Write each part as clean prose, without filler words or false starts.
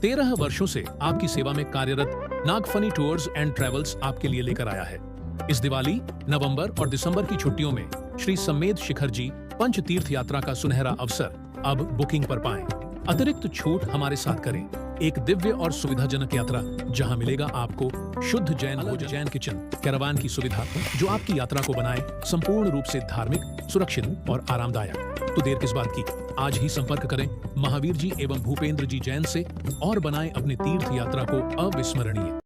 13 वर्षों से आपकी सेवा में कार्यरत नागफनी टूर्स एंड ट्रेवल्स आपके लिए लेकर आया है। इस दिवाली, नवंबर और दिसंबर की छुट्टियों में श्री सम्मेद शिखर जी पंच तीर्थ यात्रा का सुनहरा अवसर अब बुकिंग पर पाएं। अतिरिक्त छूट हमारे साथ करें। एक दिव्य और सुविधाजनक यात्रा जहां मिलेगा आपको शुद्ध जैन भोजन, जैन किचन, कैरावान की सुविधा जो आपकी यात्रा को बनाए संपूर्ण रूप से धार्मिक, सुरक्षित और आरामदायक। तो देर किस बात की, आज ही संपर्क करें महावीर जी एवं भूपेंद्र जी जैन से और बनाएं अपनी तीर्थ यात्रा को अविस्मरणीय।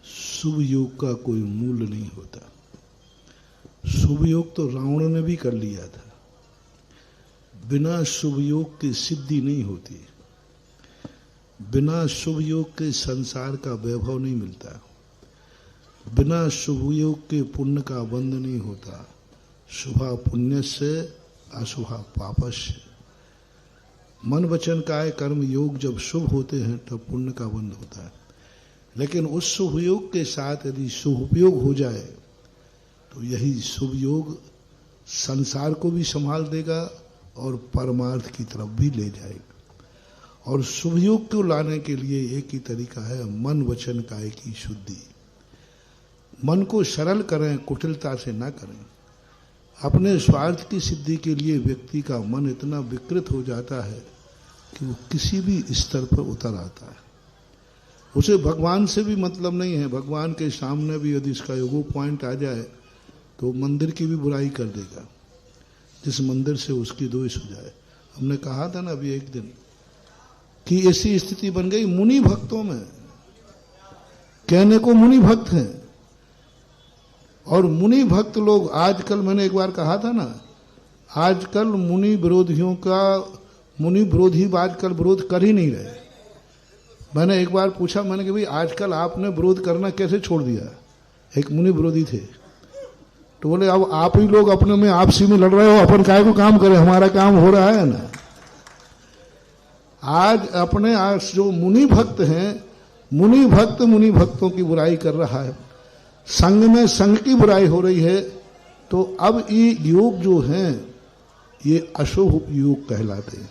शुभ योग का कोई मूल्य नहीं होता। शुभ योग तो रावण ने भी कर लिया था। बिना शुभ योग की सिद्धि नहीं होती। बिना शुभ योग के संसार का वैभव नहीं मिलता। बिना शुभ योग के पुण्य का बंध नहीं होता। शुभा पुण्य से अशुभा पापस्य। मन वचन काय कर्म योग जब शुभ होते हैं तब पुण्य का बंध होता है। लेकिन उस शुभ योग के साथ यदि शुभ उपयोग हो जाए तो यही शुभ योग संसार को भी संभाल देगा और परमार्थ की तरफ भी ले जाएगा। और शुभ योग को लाने के लिए एक ही तरीका है, मन वचन काय की शुद्धि। मन को सरल करें, कुटिलता से ना करें। अपने स्वार्थ की सिद्धि के लिए व्यक्ति का मन इतना विकृत हो जाता है कि वो किसी भी स्तर पर उतर आता है। उसे भगवान से भी मतलब नहीं है। भगवान के सामने भी यदि इसका एगो पॉइंट आ जाए तो मंदिर की भी बुराई कर देगा, जिस मंदिर से उसकी द्वेष हो जाए। हमने कहा था ना अभी एक दिन कि ऐसी स्थिति बन गई मुनि भक्तों में। कहने को मुनि भक्त हैं और मुनि भक्त लोग आजकल, मैंने एक बार कहा था ना, आजकल मुनि विरोधियों का, मुनि विरोधी आजकल विरोध कर ही नहीं रहे। मैंने एक बार पूछा, मैंने कि भाई आजकल आपने विरोध करना कैसे छोड़ दिया? एक मुनि विरोधी थे तो बोले अब आप ही लोग अपने में आपसी में लड़ रहे हो, अपन काय को काम करें, हमारा काम हो रहा है ना। आज अपने आज जो मुनि भक्त हैं, मुनि भक्तों की बुराई कर रहा है। संघ में संघ की बुराई हो रही है। तो अब ये योग जो हैं ये अशुभ योग कहलाते हैं।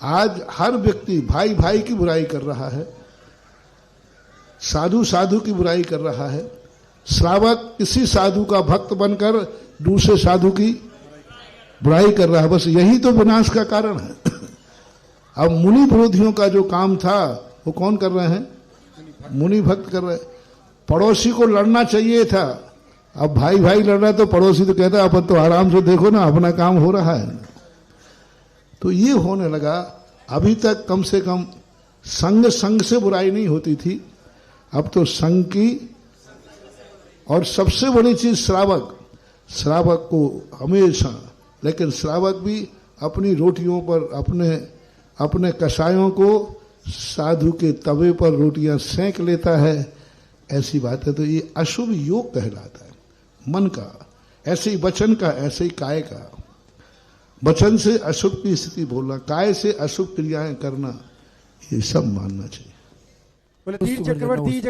आज हर व्यक्ति भाई भाई की बुराई कर रहा है, साधु साधु की बुराई कर रहा है। श्रावक किसी साधु का भक्त बनकर दूसरे साधु की बुराई कर रहा है। बस यही तो विनाश का कारण है। अब मुनि विरोधियों का जो काम था वो कौन कर रहे हैं? मुनि भक्त कर रहे हैं। पड़ोसी को लड़ना चाहिए था, अब भाई भाई लड़ रहा है तो पड़ोसी तो कहता है अपन तो आराम से देखो ना, अपना काम हो रहा है। तो ये होने लगा। अभी तक कम से कम संघ से बुराई नहीं होती थी, अब तो संघ की। और सबसे बड़ी चीज श्रावक को हमेशा, लेकिन श्रावक भी अपनी रोटियों पर, अपने कसायों को साधु के तवे पर रोटियां सेंक लेता है। ऐसी बात है। तो ये अशुभ योग कहलाता है मन का। ऐसे ही वचन का, ऐसे ही काय का। वचन से अशुभ की स्थिति बोलना, काय से अशुभ क्रियाएं करना, ये सब मानना चाहिए। बोले तीर चक्रवर्ती